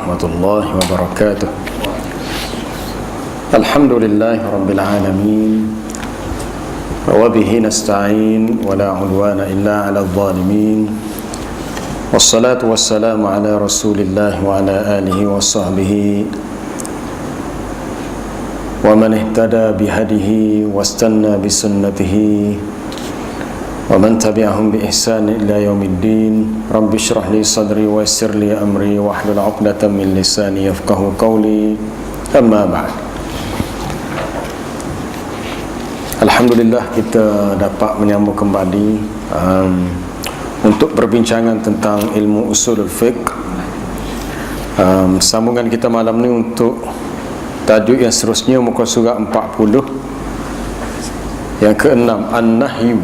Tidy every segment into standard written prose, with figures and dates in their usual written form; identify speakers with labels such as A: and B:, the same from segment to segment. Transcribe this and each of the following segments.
A: warahmatullahi wabarakatuh. Alhamdulillahi rabbil alamin, wa bihi nasta'in, wa la udwana illa 'alal zalimin. Wassalatu wassalamu ala Rasulillah wa ala alihi wa sahbihi wa man ihtada bihadihi wastanna bisunnatihi wa man tabi'ahum bi ihsan ila yaumiddin. Rabbi shrah li sadri wa yassir li amri wa hlul 'uqdatam min lisani yafqahu qawli. Amma ba'd. Alhamdulillah, kita dapat menyambung kembali untuk perbincangan tentang ilmu usulul fiqh. Sambungan kita malam ni untuk tajuk yang seterusnya, muka surat 40 yang ke-6, An-Nahyu.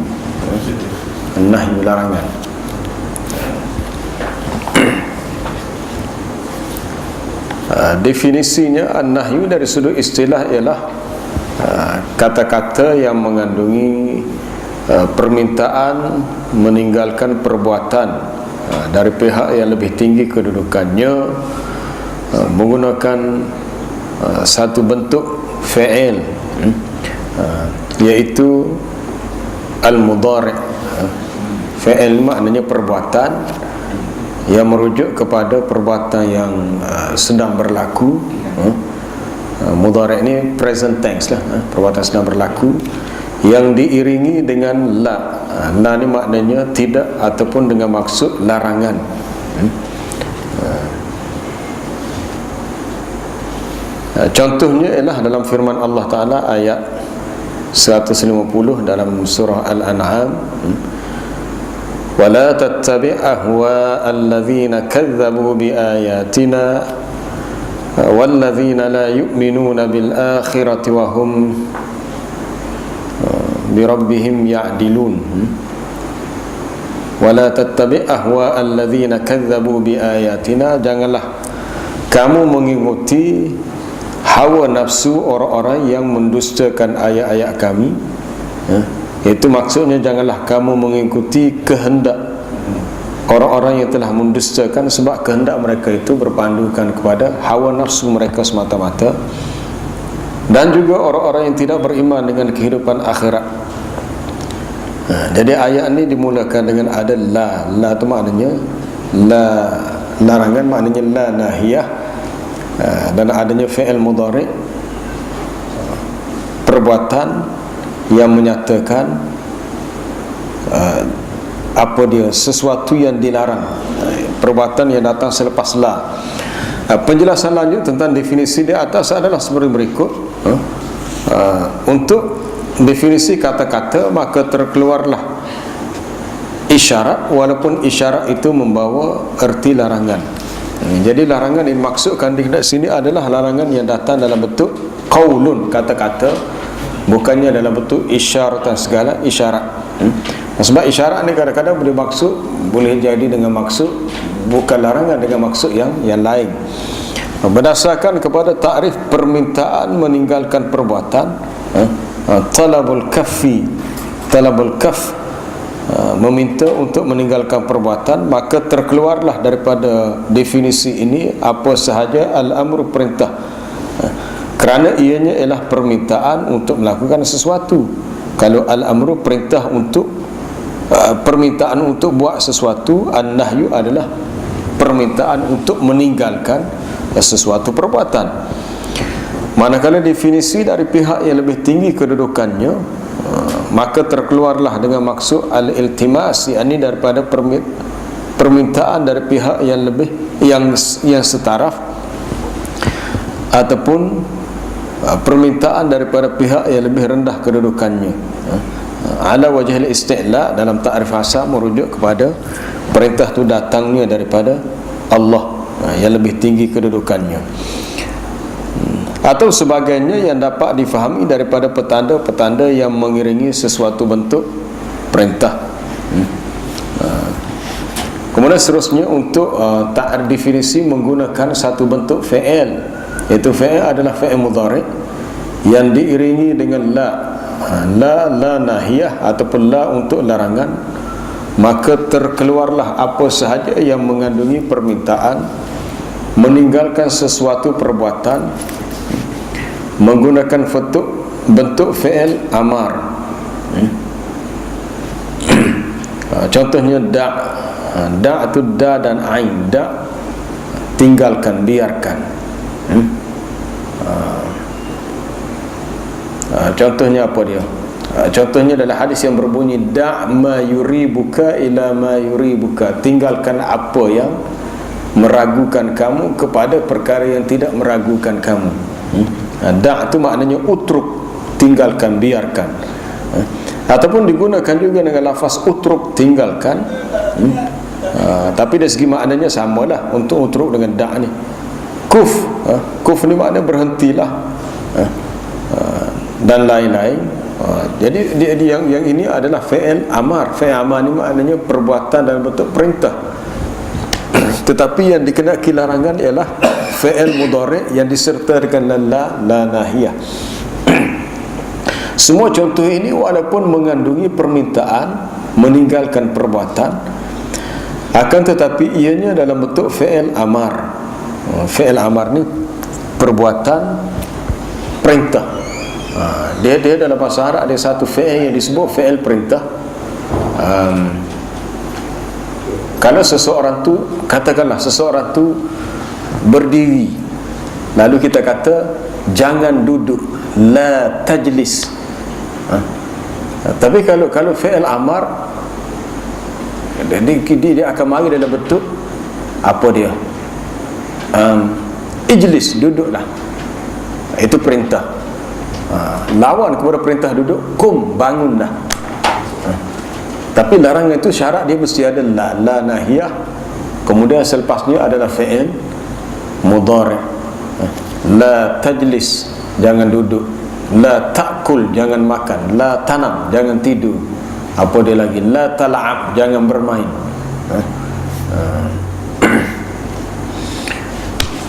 A: An-Nahyu, larangan. Definisinya An-Nahyu dari sudut istilah ialah kata-kata yang mengandungi permintaan meninggalkan perbuatan dari pihak yang lebih tinggi kedudukannya, menggunakan satu bentuk fi'il, iaitu al-mudhari'. Fi'il maknanya perbuatan yang merujuk kepada perbuatan yang sedang berlaku. Mudhari' ini present tense lah, perbuatan sedang berlaku yang diiringi dengan la. La ni maknanya tidak ataupun dengan maksud larangan. Contohnya ialah dalam firman Allah Ta'ala ayat 150 dalam surah Al-An'am, وَلَا تَتَّبِعْ أَهْوَاءَ الَّذِينَ كَذَّبُوا بِآيَاتِنَا وَالَّذِينَ لَا يُؤْمِنُونَ بِالْآخِرَةِ وَهُمْ بِرَبِّهِمْ يَعْدِلُونَ. وَلَا تَتَّبِعْ أَهْوَاءَ الَّذِينَ كَذَّبُوا بِآيَاتِنَا. Janganlah kamu mengikuti hawa nafsu orang-orang yang mendustakan ayat-ayat kami. Itu maksudnya janganlah kamu mengikuti kehendak orang-orang yang telah mendustakan, sebab kehendak mereka itu berpandukan kepada hawa nafsu mereka semata-mata, dan juga orang-orang yang tidak beriman dengan kehidupan akhirat. Jadi ayat ini dimulakan dengan ada la. La itu maknanya la, larangan, maknanya la nahiyah, dan adanya fi'il mudhari', perbuatan yang menyatakan apa dia, sesuatu yang dilarang, perbuatan yang datang selepas la. Penjelasan lanjut tentang definisi di atas adalah seperti berikut. Untuk definisi kata-kata, maka terkeluarlah isyarat, walaupun isyarat itu membawa erti larangan. Jadi larangan yang dimaksudkan di sini adalah larangan yang datang dalam bentuk qaulun, kata-kata, bukannya dalam bentuk isyarat dan segala isyarat. Sebab isyarat ni kadang-kadang boleh jadi dengan maksud bukan larangan, dengan maksud yang lain. Berdasarkan kepada takrif permintaan meninggalkan perbuatan, talabul kaf, meminta untuk meninggalkan perbuatan, maka terkeluarlah daripada definisi ini apa sahaja al-amru, perintah, kerana ianya ialah permintaan untuk melakukan sesuatu. Kalau al-amru perintah untuk permintaan untuk buat sesuatu, an-nahyu adalah permintaan untuk meninggalkan sesuatu perbuatan. Manakala definisi dari pihak yang lebih tinggi kedudukannya, maka terkeluarlah dengan maksud al-iltimas, yakni daripada permintaan dari pihak yang lebih yang setaraf, ataupun permintaan daripada pihak yang lebih rendah kedudukannya. Ala wajhil isti'la, dalam ta'rif asal merujuk kepada perintah itu datangnya daripada Allah yang lebih tinggi kedudukannya, atau sebagainya yang dapat difahami daripada petanda-petanda yang mengiringi sesuatu bentuk perintah. Kemudian seterusnya untuk ta'rif definisi menggunakan satu bentuk fi'il, iaitu fi'il adalah fi'il mudhari' yang diiringi dengan la. La nahiyah ataupun la untuk larangan, maka terkeluarlah apa sahaja yang mengandungi permintaan meninggalkan sesuatu perbuatan menggunakan bentuk fi'il amar. Contohnya da itu da dan ain. Da tinggalkan, biarkan. Contohnya apa dia? Contohnya adalah hadis yang berbunyi da' ma yuribuka ila ma yuribuka. Tinggalkan apa yang meragukan kamu kepada perkara yang tidak meragukan kamu. Da' itu maknanya utruk, tinggalkan, biarkan. Ataupun digunakan juga dengan lafaz utruk, tinggalkan. Tapi dari segi maknanya samalah untuk utruk dengan da' ni. Kuf ni makna berhentilah, dan lain-lain. Jadi yang ini adalah fi'il amar. Fi'il amar ni maknanya perbuatan dalam bentuk perintah. Tetapi yang dikenaki larangan ialah fi'il mudhari' yang disertai dengan la nahiyah. Semua contoh ini walaupun mengandungi permintaan meninggalkan perbuatan, akan tetapi ianya dalam bentuk fi'il amar. Fi'il amar ni perbuatan perintah. Dia dalam bahasa Arab ada satu fi'il yang disebut fi'il perintah. Kalau seseorang tu, katakanlah seseorang tu berdiri, lalu kita kata jangan duduk, la tajlis. Tapi kalau fi'il amar, dia akan mari dalam bentuk apa dia? Ijlis, duduklah. Itu perintah. Lawan kepada perintah duduk, kum, bangunlah. Tapi larangan itu syarat dia mesti ada la nahiyah. Kemudian selepasnya adalah fi'il mudhari'. La tajlis, jangan duduk. La ta'kul, jangan makan. La tanam, jangan tidur. Apa dia lagi? La tal'ab, jangan bermain.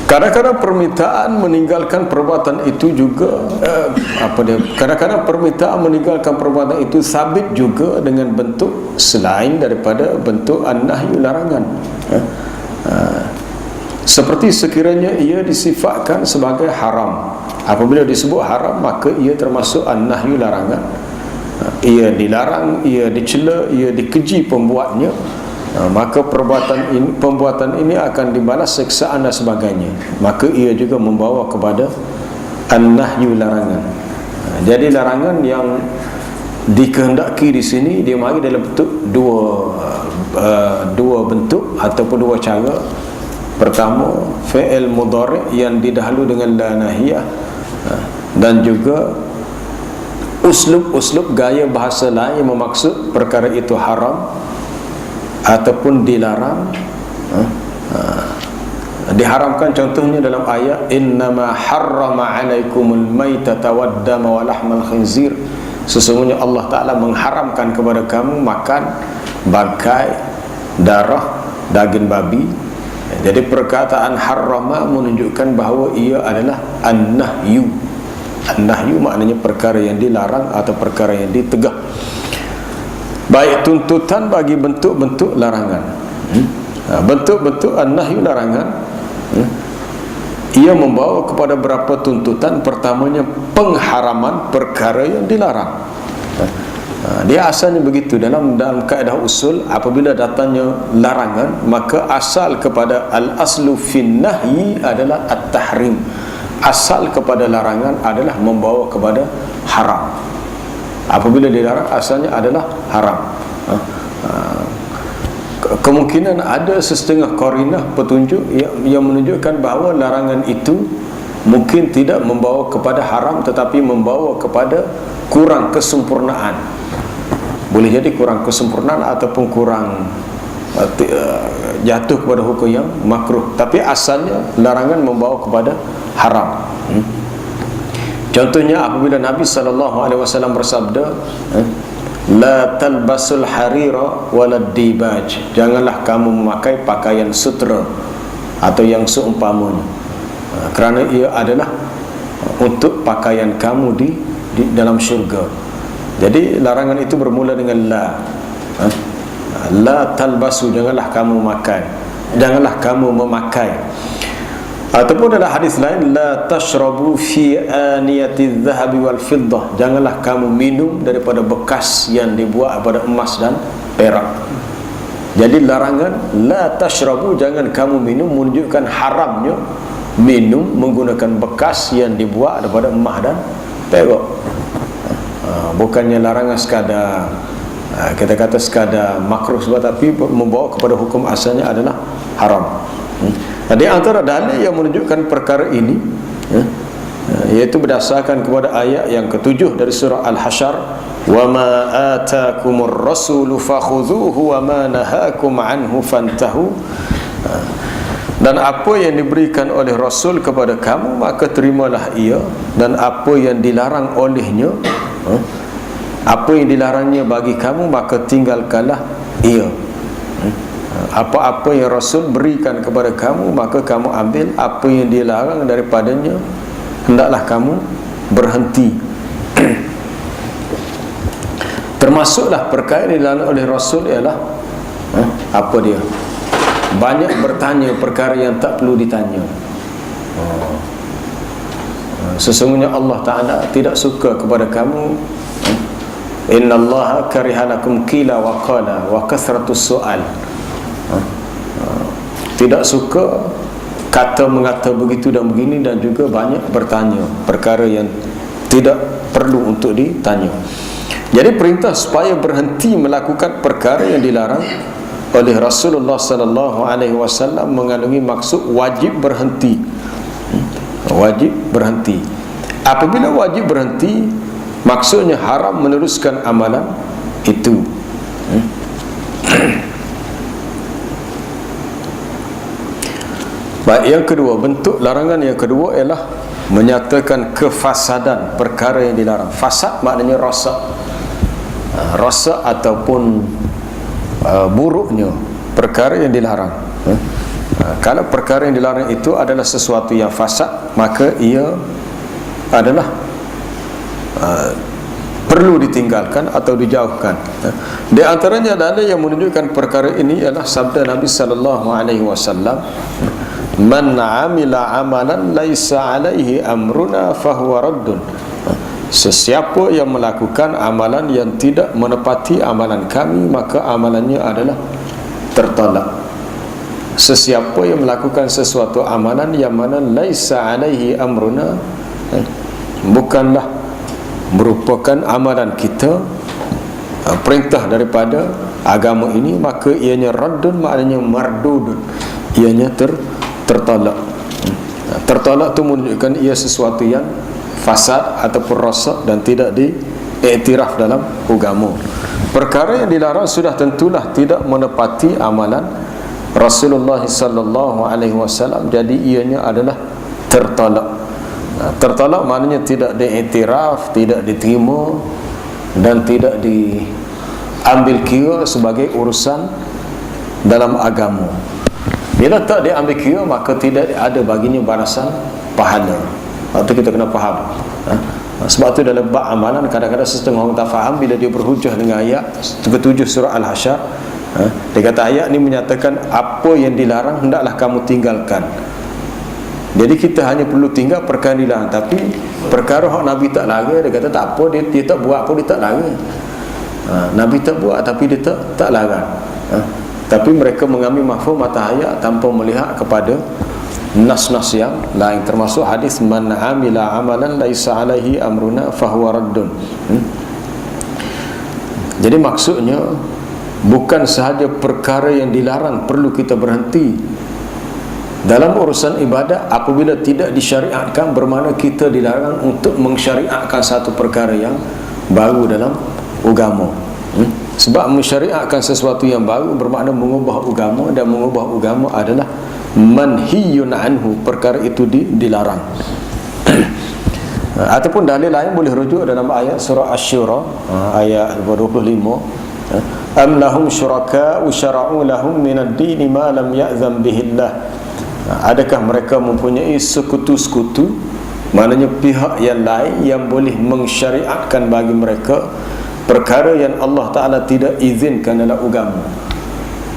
A: Kadang-kadang permintaan meninggalkan perbuatan itu juga kadang-kadang permintaan meninggalkan perbuatan itu sabit juga dengan bentuk selain daripada bentuk an-nahyu, larangan. Seperti sekiranya ia disifatkan sebagai haram. Apabila disebut haram, maka ia termasuk an-nahyu, larangan. Ia dilarang, ia dicela, ia dikeji pembuatnya. Maka pembuatan ini akan dibalas siksaan dan sebagainya. Maka ia juga membawa kepada an-nahyu, larangan. Jadi larangan yang dikehendaki di sini dia mari dalam bentuk dua bentuk ataupun dua cara. Pertama, fi'il mudhari' yang didahului dengan la nahiyah, dan juga uslub gaya bahasa lain yang memaksud perkara itu haram ataupun dilarang. Diharamkan contohnya dalam ayat innama harrama alaikumul maitata waddama wa lahmal khinzir. Sesungguhnya Allah Ta'ala mengharamkan kepada kamu makan bangkai, darah, daging babi. Jadi perkataan harrama menunjukkan bahawa ia adalah an-nahyu. An-nahyu maknanya perkara yang dilarang atau perkara yang ditegah. Baik tuntutan bagi bentuk-bentuk larangan. Bentuk-bentuk an-nahyu, larangan, ia membawa kepada berapa tuntutan. Pertamanya pengharaman perkara yang dilarang. Dia asalnya begitu dalam kaedah usul. Apabila datangnya larangan, maka asal kepada al-aslu fin nahyi adalah at-tahrim. Asal kepada larangan adalah membawa kepada haram. Apabila dilarang, asalnya adalah haram. Kemungkinan ada setengah qarinah petunjuk yang menunjukkan bahawa larangan itu mungkin tidak membawa kepada haram, tetapi membawa kepada kurang kesempurnaan. Boleh jadi kurang kesempurnaan ataupun kurang jatuh kepada hukum yang makruh. Tapi asalnya larangan membawa kepada haram. Contohnya apabila Nabi SAW bersabda, la talbasul harira walad dibaj, janganlah kamu memakai pakaian sutra atau yang seumpamanya, kerana ia adalah untuk pakaian kamu di dalam syurga. Jadi larangan itu bermula dengan la talbasu, janganlah kamu memakai. Ataupun dalam hadis lain, la tashrabu fi aniyati dhahabi wal fiddah, janganlah kamu minum daripada bekas yang dibuat daripada emas dan perak. Jadi larangan la tashrabu, jangan kamu minum, menunjukkan haramnya minum menggunakan bekas yang dibuat daripada emas dan perak. Bukannya larangan sekadar kita kata sekadar makruh sebab, tapi membawa kepada hukum asalnya adalah haram. Di antara dalil yang menunjukkan perkara ini iaitu berdasarkan kepada ayat yang ke-7 dari surah Al-Hasyr, wa ma atakumur rasulu fakhudhuhu wa ma nahakum anhu fantahu. Dan apa yang diberikan oleh Rasul kepada kamu, maka terimalah ia, dan apa yang dilarang olehnya, apa yang dilarangnya bagi kamu, maka tinggalkanlah ia. Apa-apa yang Rasul berikan kepada kamu, maka kamu ambil. Apa yang dilarang daripadanya, hendaklah kamu berhenti. Termasuklah perkara yang dilarang oleh Rasul ialah apa dia? Banyak bertanya perkara yang tak perlu ditanya. Sesungguhnya Allah Ta'ala tidak suka kepada kamu. Innallaha karihalakum qila wa qala wa kasratus su'al. Tidak suka kata mengata begitu dan begini, dan juga banyak bertanya perkara yang tidak perlu untuk ditanya. Jadi perintah supaya berhenti melakukan perkara yang dilarang oleh Rasulullah sallallahu alaihi wasallam mengandungi maksud wajib berhenti. Wajib berhenti. Apabila wajib berhenti, maksudnya haram meneruskan amalan itu. Baik, yang kedua, bentuk larangan yang kedua ialah menyatakan kefasadan perkara yang dilarang. Fasad maknanya rosak. Rosak ataupun buruknya perkara yang dilarang. Kalau perkara yang dilarang itu adalah sesuatu yang fasad, maka ia adalah perlu ditinggalkan atau dijauhkan. Di antaranya ada yang menunjukkan perkara ini ialah sabda Nabi sallallahu alaihi wasallam, man amila amalan laisa alaihi amruna fahuwa raddun. Sesiapa yang melakukan amalan yang tidak menepati amalan kami, maka amalannya adalah tertolak. Sesiapa yang melakukan sesuatu amalan yang mana laisa alaihi amruna, bukanlah merupakan amalan kita, perintah daripada agama ini, maka ianya raddun, maknanya mardudun, ianya tertolak. Tertolak itu menunjukkan ia sesuatu yang fasad ataupun rosak dan tidak diiktiraf dalam agama. Perkara yang dilarang sudah tentulah tidak menepati amalan Rasulullah sallallahu alaihi wasallam, jadi ianya adalah tertolak. Tertolak maknanya tidak diiktiraf, tidak diterima, dan tidak diambil kira sebagai urusan dalam agama. Bila tak diambil kira, maka tidak ada baginya balasan pahala. Itu kita kena faham. Sebab tu dalam bab amalan kadang-kadang setengah orang tak faham bila dia berhujah dengan ayat ke-7 surah Al-Hasyr. Dia kata ayat ni menyatakan apa yang dilarang hendaklah kamu tinggalkan. Jadi kita hanya perlu tinggal perkara dilarang, tapi perkara hak Nabi tak larang, dia kata tak apa, dia tak buat apa, dia tak larang. Nabi tak buat tapi dia tak larang. Tapi mereka mengambil mafhum mata ayat tanpa melihat kepada nas-nas yang lain, termasuk hadis man amila amalan laisa alaihi amruna fahuwa raddun. Jadi maksudnya bukan sahaja perkara yang dilarang perlu kita berhenti. Dalam urusan ibadat, apabila tidak disyariatkan, bermakna kita dilarang untuk mensyariatkan satu perkara yang baru dalam agama. Sebab mensyariatkan sesuatu yang baru bermakna mengubah agama, dan mengubah agama adalah manhiyun anhu, perkara itu dilarang. Ataupun dalil lain boleh rujuk dalam ayat surah Asy-Syura ayat 25, am lahum syuraka'u syara'u lahum minad dini ma lam ya'zam bihillah. Adakah mereka mempunyai sekutu-sekutu, maknanya pihak yang lain yang boleh mensyariatkan bagi mereka perkara yang Allah Ta'ala tidak izinkan dalam agama.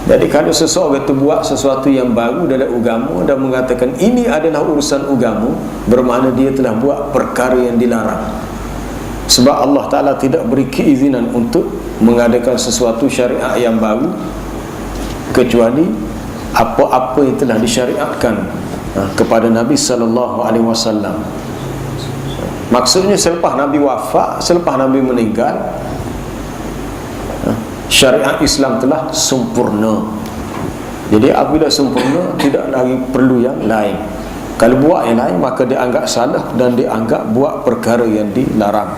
A: Jadi kalau seseorang itu buat sesuatu yang baru dalam agama dan mengatakan ini adalah urusan agama, bermakna dia telah buat perkara yang dilarang. Sebab Allah Ta'ala tidak beri keizinan untuk mengadakan sesuatu syariat yang baru kecuali apa-apa yang telah disyariatkan kepada Nabi SAW. Maksudnya selepas Nabi wafat, selepas Nabi meninggal, syariat Islam telah sempurna. Jadi apabila sempurna, tidak lagi perlu yang lain. Kalau buat yang lain, maka dianggap salah dan dianggap buat perkara yang dilarang.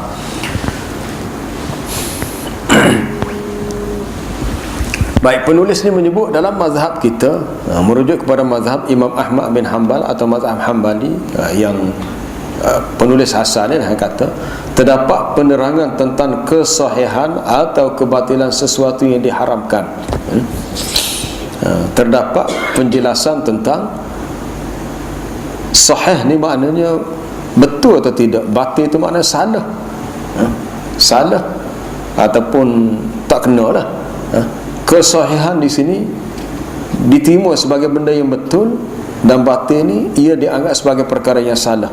A: Baik, penulis ni menyebut dalam mazhab kita, merujuk kepada mazhab Imam Ahmad bin Hanbal atau mazhab Hanbali, yang penulis asal ni kata terdapat penerangan tentang kesahihan atau kebatilan sesuatu yang diharamkan. Terdapat penjelasan tentang sahih ni maknanya betul atau tidak, batil itu maknanya salah, salah ataupun tak kena lah. Kesahihan di sini diterima sebagai benda yang betul, dan batil ni ia dianggap sebagai perkara yang salah.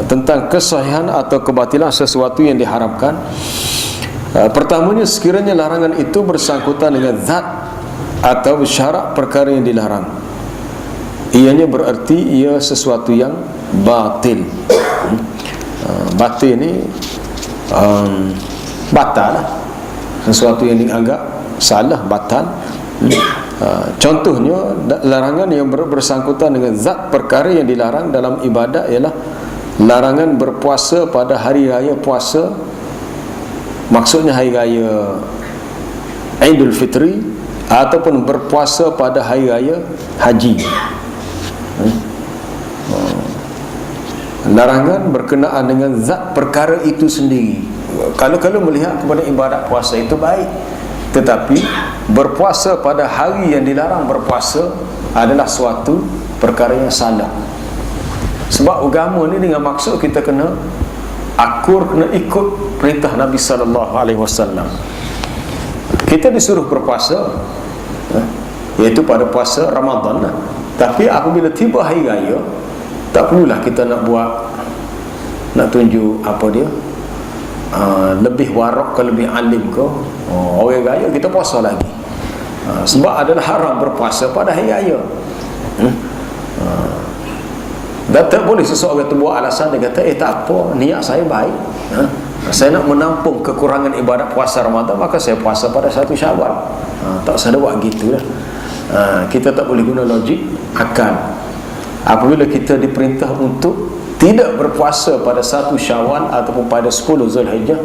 A: Tentang kesahihan atau kebatilan sesuatu yang diharamkan, pertamanya sekiranya larangan itu bersangkutan dengan zat atau syarak perkara yang dilarang, ianya berarti ia sesuatu yang batil. Batil ni batal lah, sesuatu yang dianggap salah, batal. Contohnya larangan yang bersangkutan dengan zat perkara yang dilarang dalam ibadat ialah larangan berpuasa pada hari raya puasa, maksudnya hari raya Aidul Fitri, ataupun berpuasa pada hari raya haji. Larangan berkenaan dengan zat perkara itu sendiri. Kalau melihat kepada ibadat puasa itu baik, tetapi berpuasa pada hari yang dilarang berpuasa adalah suatu perkara yang salah. Sebab agama ni dengan maksud kita kena akur, kena ikut perintah Nabi SAW. Kita disuruh berpuasa, iaitu pada puasa Ramadan lah. Tapi apabila tiba hari raya, tak perlulah kita nak buat, nak tunjuk apa dia, lebih warak ke, lebih alim ke. Orang raya kita puasa lagi, sebab adalah haram berpuasa pada hari raya. Dan tak boleh seseorang itu buat alasan, dia kata tak apa, niat saya baik, saya nak menampung kekurangan ibadat puasa Ramadan, maka saya puasa pada 1 Syawal. Tak usah buat gitu lah. Kita tak boleh guna logik akal. Apabila kita diperintah untuk tidak berpuasa pada 1 Syawal ataupun pada 10 Zulhijjah,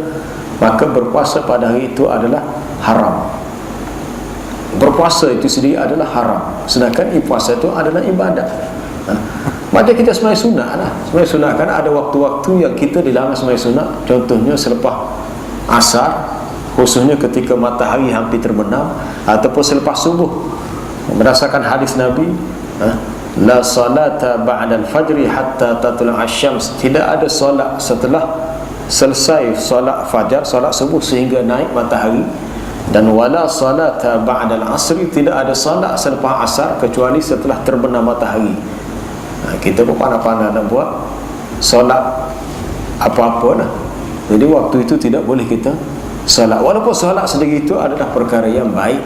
A: maka berpuasa pada hari itu adalah haram. Berpuasa itu sendiri adalah haram, sedangkan puasa itu adalah ibadat. Macam kita sembahyang sunat lah. Sembahyang sunat kan ada waktu-waktu yang kita dilarang sembahyang sunat. Contohnya selepas asar, khususnya ketika matahari hampir terbenam, ataupun selepas subuh. Berdasarkan hadis Nabi, la salata ba'dal fajri hatta tatlu'a asy-syams, tidak ada solat setelah selesai solat fajar, solat subuh sehingga naik matahari. Dan wala salata ba'dal asri, tidak ada solat selepas asar kecuali setelah terbenam matahari. Kita pun pandai-pandai nak buat solat apa-apa lah. Jadi waktu itu tidak boleh kita solat, walaupun solat sendiri itu adalah perkara yang baik.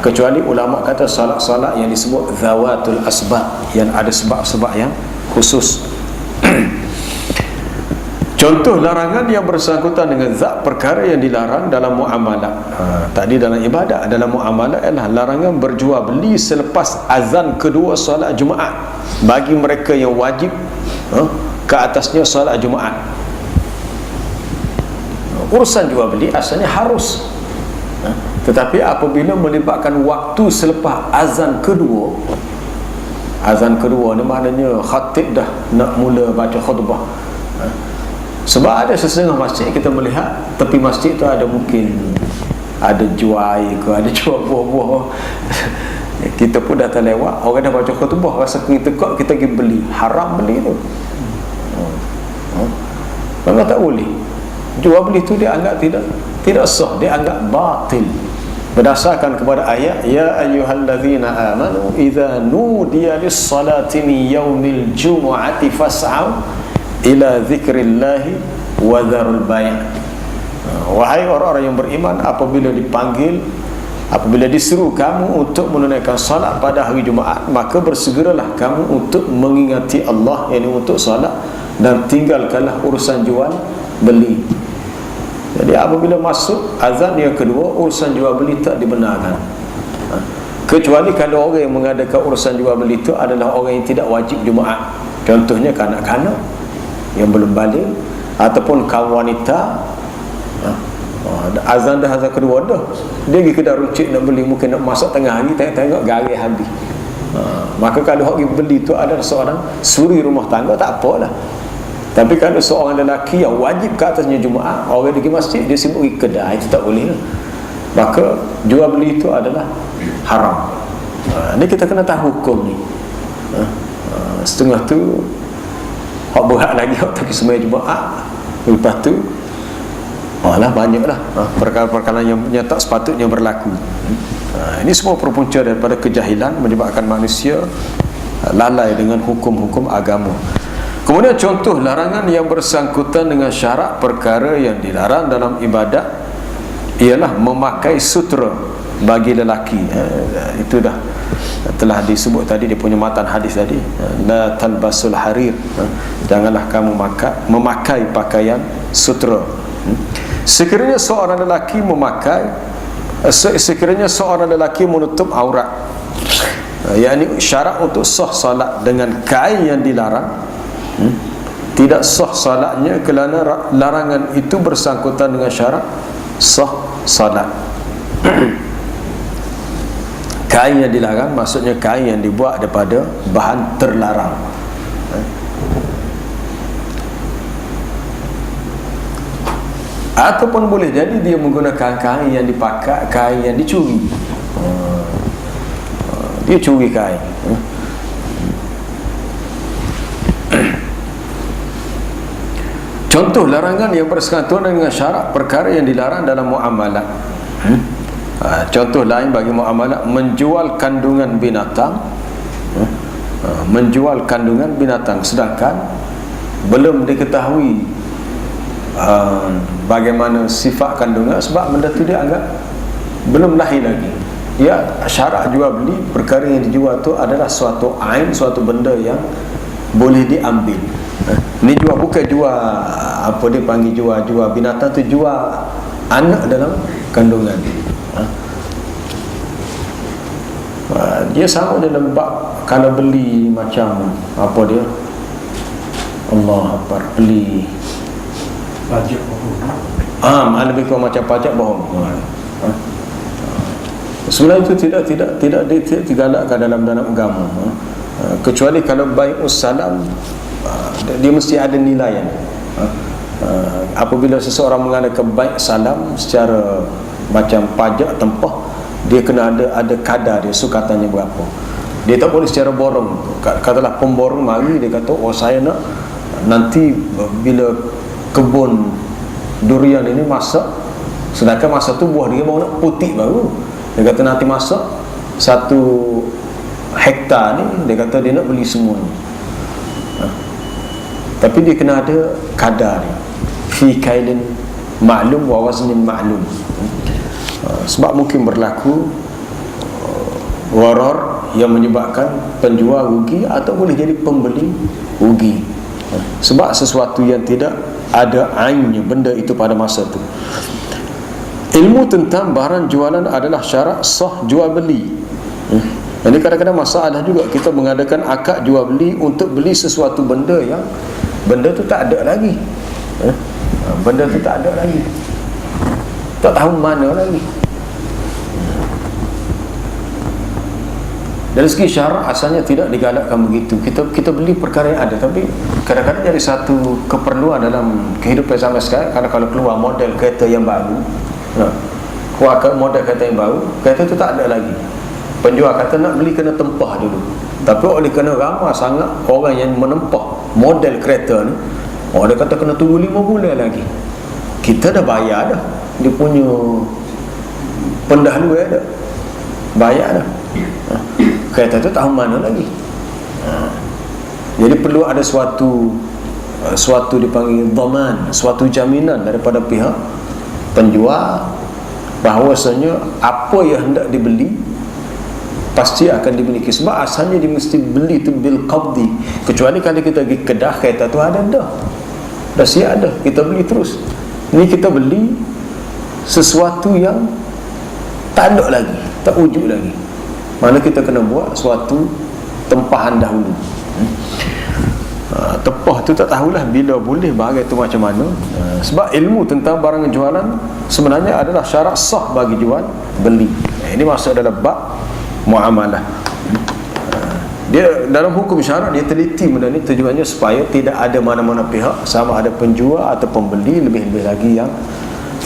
A: Kecuali ulama kata solat-solat yang disebut zawatul asbab, yang ada sebab-sebab yang khusus. Contoh larangan yang bersangkutan dengan zat perkara yang dilarang dalam muamalah. Tadi dalam ibadat, dalam muamalah ialah larangan berjual beli selepas azan kedua solat Jumaat bagi mereka yang wajib ke atasnya solat Jumaat. Urusan jual beli asalnya harus, tetapi apabila melibatkan waktu selepas azan kedua, azan kedua ni maknanya khatib dah nak mula baca khutbah. Sebab ada sesetengah masjid kita melihat tepi masjid tu ada mungkin ada jual air ke, ada jual buah-buah. Kita pun dah terlewat, orang dah baca khutbah, rasa kita kok kita pergi beli, haram beli tu. Memang tak boleh. Jual beli tu dia anggap tidak sah, dia anggap batil. berdasarkan kepada ayat ya ayyuhallazina amanu idza nudiya lis-salati min yaumil jumu'ati fas'au ila dzikrillahi wa dzarul bai'. Wahai orang-orang yang beriman, apabila dipanggil, apabila disuruh kamu untuk menunaikan salat pada hari Jumaat, maka bersegeralah kamu untuk mengingati Allah, yakni untuk salat, dan tinggalkanlah urusan jual beli. Jadi apabila masuk azan yang kedua, urusan jual beli tak dibenarkan, kecuali kalau orang yang mengadakan urusan jual beli itu adalah orang yang tidak wajib Jumaat. Contohnya kanak-kanak yang belum balik, ataupun kaum wanita. Azan dah, azan kedua dah, dia pergi kedai runcit nak beli, mungkin nak masak tengah hari, tengok garis habis. Maka kalau orang beli itu adalah seorang suri rumah tangga, tak apalah. Tapi kalau seorang lelaki yang wajib ke atasnya Jumaat, orang pergi masjid, dia sibuk pergi kedai, itu tak boleh lah. Maka jual beli itu adalah haram. Ni kita kena tahu hukum ni. Setengah tu hak berat lagi, hak tak sembahyang Jumaat, lepas tu lah banyaklah perkara-perkara yang tak sepatutnya berlaku. Ini semua berpunca daripada kejahilan, menyebabkan manusia lalai dengan hukum-hukum agama. Kemudian contoh larangan yang bersangkutan dengan syarak perkara yang dilarang dalam ibadat ialah memakai sutra bagi lelaki. Itu dah telah disebut tadi, dia punya matan hadis tadi, la talbasul harir, janganlah kamu memakai pakaian sutra. Sekiranya seorang lelaki menutup aurat, yakni syarat untuk sah salat dengan kain yang dilarang, tidak sah salatnya kerana larangan itu bersangkutan dengan syarat sah salat. Kain yang dilarang maksudnya kain yang dibuat daripada bahan terlarang. Ataupun boleh jadi dia menggunakan kain yang dipakai, kain yang dicuri. Dia curi kain. Contoh larangan yang bersangkutan dengan syarat perkara yang dilarang dalam muamalah. Contoh lain bagi muamalah, menjual kandungan binatang, menjual kandungan binatang sedangkan belum diketahui bagaimana sifat kandungan, sebab benda tu dia anggap belum lahir lagi. Ya, syarat jual beli, perkara yang dijual tu adalah suatu ain, suatu benda yang boleh diambil. Ni jual, bukan jual apa dia panggil jual binatang tu, jual anak dalam kandungan. Dia sama dalam bab kalau beli macam apa dia, Allah Akbar, beli
B: pajak bohong.
A: Lebih kurang macam pajak bohong. Sebenarnya itu tidak digalakkan dalam agama. Kecuali kalau bai'us salam, dia mesti ada nilaian. Apabila seseorang mengadakan baik salam secara macam pajak tempah, dia kena ada kadar dia, sukatannya berapa. Dia tak boleh secara borong. Katalah pemborong mari, dia kata, oh saya nak nanti bila kebun durian ini masak, sedangkan masa tu buah dia baru nak putih baru, dia kata nanti masak 1 hektar ni, dia kata dia nak beli semuanya. Tapi dia kena ada kadar dia, fi kailin ma'lum wa waznin ma'lum. Sebab mungkin berlaku warar yang menyebabkan penjual rugi, atau boleh jadi pembeli rugi, sebab sesuatu yang tidak ada ainnya benda itu pada masa itu. Ilmu tentang barang jualan adalah syarat sah jual beli. Jadi kadang-kadang masalah juga kita mengadakan akad jual beli untuk beli sesuatu benda yang benda tu tak ada lagi. Benda tu tak ada lagi, tak tahu mana lagi. Dari segi syarak asalnya tidak digalakkan begitu. Kita beli perkara yang ada, tapi kadang-kadang jadi satu keperluan dalam kehidupan zaman sekarang. Karena kalau keluar model kereta yang baru, keluar model kereta yang baru, kereta itu tak ada lagi. Penjual kata nak beli kena tempah dulu. Tapi oleh kerana ramai sangat orang yang menempah model kereta ni, dia kata kena tunggu 5 bulan lagi. Kita dah bayar dah dia punya pendahulu ada bayar dah. Kereta tu tahun mana lagi. Jadi perlu ada suatu dipanggil dhaman, suatu jaminan daripada pihak penjual bahawasanya apa yang hendak dibeli pasti akan dimiliki. Sebab asalnya dia mesti beli tu bil qabdi, kecuali kalau kita pergi kedah kereta tu ada dah siap ada, kita beli terus. Ni kita beli sesuatu yang tak ada lagi, tak wujud lagi, mana kita kena buat suatu tempahan dahulu. Tepah tu tak tahulah bila boleh bahagian tu macam mana. Sebab ilmu tentang barang jualan sebenarnya adalah syarat sah bagi jual beli. Ini masuk dalam bab muamalah. Dia dalam hukum syarak dia teliti benda ni, tujuannya supaya tidak ada mana-mana pihak, sama ada penjual atau pembeli, lebih-lebih lagi yang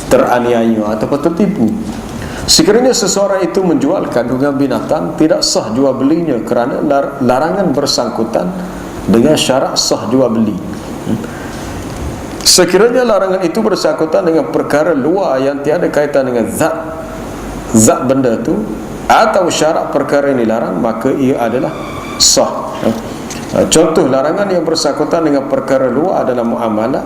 A: teraniaya atau tertipu. Sekiranya seseorang itu menjual kandungan binatang, tidak sah jual belinya kerana larangan bersangkutan dengan syarat sah jual beli. Sekiranya larangan itu bersangkutan dengan perkara luar yang tiada kaitan dengan zat benda tu atau syarat perkara yang dilarang, maka ia adalah sah. Contoh larangan yang bersangkutan dengan perkara luar adalah muamalah.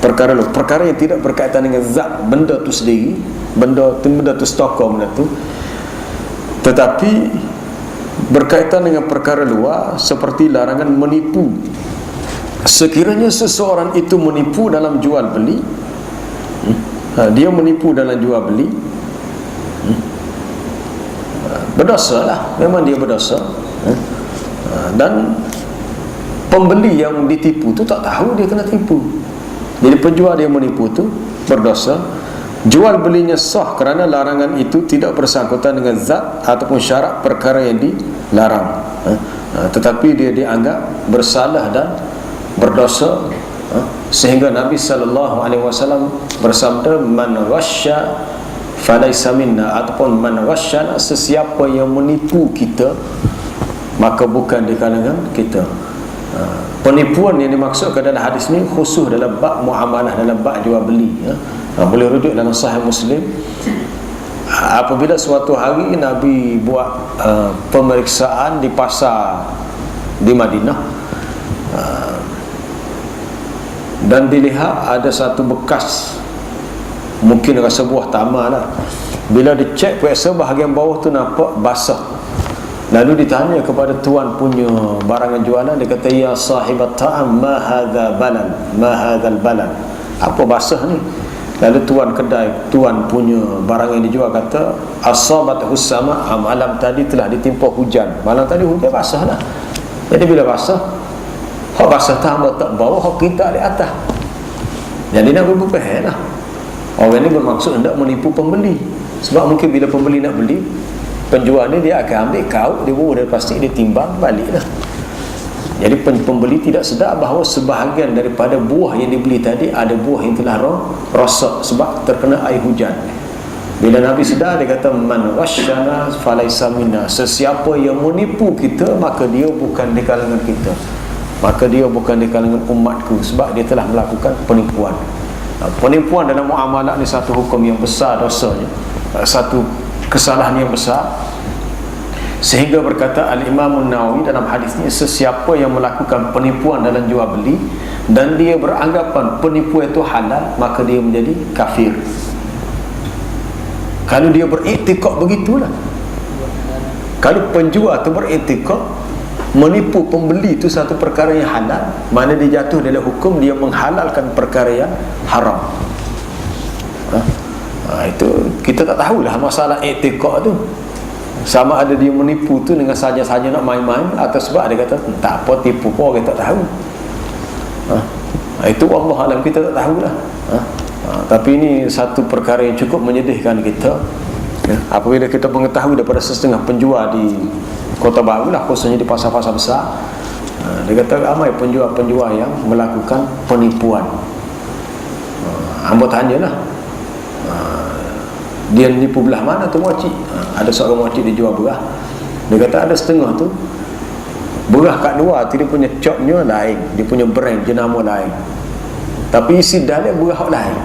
A: Perkara luar, perkara yang tidak berkaitan dengan zat benda tu sendiri, benda tu stokor benda tu, tetapi berkaitan dengan perkara luar, seperti larangan menipu. Sekiranya seseorang itu menipu dalam jual beli, dia menipu dalam jual beli, berdosa lah, memang dia berdosa. Dan pembeli yang ditipu tu tak tahu dia kena tipu, jadi penjual dia menipu tu berdosa. Jual belinya sah kerana larangan itu tidak bersangkutan dengan zat ataupun syarat perkara yang dilarang, tetapi dia dianggap bersalah dan berdosa, sehingga Nabi SAW bersabda, man ghasya falaysa minna, ataupun man ghasyana, sesiapa yang menipu kita maka bukan di kalangan kita. Penipuan yang dimaksudkan dalam hadis ni khusus dalam bab muamalah, dalam bab jual beli. Boleh rujuk dalam Sahih Muslim. Apabila suatu hari Nabi buat pemeriksaan di pasar di Madinah, dan dilihat ada satu bekas, mungkin dekat sebuah taman lah. Bila dicek periksa, bahagian bawah tu nampak basah. Lalu ditanya kepada tuan punya barangan jualan, dia kata, ya sahibat ta'am, ma hadha balan, ma hadzal balan, apa basah ni? Lalu tuan kedai, tuan punya barang yang dijual kata, asabat husama, malam tadi telah ditimpa hujan. Malam tadi hujan, basah lah. Jadi bila basah, hak basah tambah tak bawah, hak kita di atas. Jadi nak berpahal lah. Orang ni bermaksud hendak menipu pembeli. Sebab mungkin bila pembeli nak beli, penjual ni dia akan ambil kau, dia bawa dari plastik, dia timbang balik lah. Jadi pembeli tidak sedar bahawa sebahagian daripada buah yang dibeli tadi ada buah yang telah rosak sebab terkena air hujan. Bila Nabi sedar, dia kata, man ghasyana falaysa minna, sesiapa yang menipu kita maka dia bukan di kalangan kita, maka dia bukan di kalangan umatku, sebab dia telah melakukan penipuan. Penipuan dalam muamalah ni satu hukum yang besar dosanya, satu kesalahan yang besar, sehingga berkata Al-Imam An-Nawawi dalam hadis ni, sesiapa yang melakukan penipuan dalam jual beli dan dia beranggapan penipuan itu halal, maka dia menjadi kafir. Kalau dia beriktikad begitulah, kalau penjual tu beriktikad menipu pembeli itu satu perkara yang halal, mana dia jatuh dalam hukum dia menghalalkan perkara yang haram. Itu kita tak tahulah masalah iktikad tu, sama ada dia menipu tu dengan saja-saja nak main-main, atau sebab dia kata tak apa, tipu pun orang tak tahu. Itu Allah alam, kita tak tahulah. Tapi ini satu perkara yang cukup menyedihkan kita, apabila kita mengetahui daripada setengah penjual di Kota Baru lah, khususnya di pasar-pasar besar, dia kata ramai penjual-penjual yang melakukan penipuan. Hamba tanyalah, dia nipu belah mana tu makcik? Ada seorang makcik dia jual beras, dia kata ada setengah tu beras kat luar tu dia punya copnya lain, dia punya brand jenama lain, tapi isi dalam beras lain.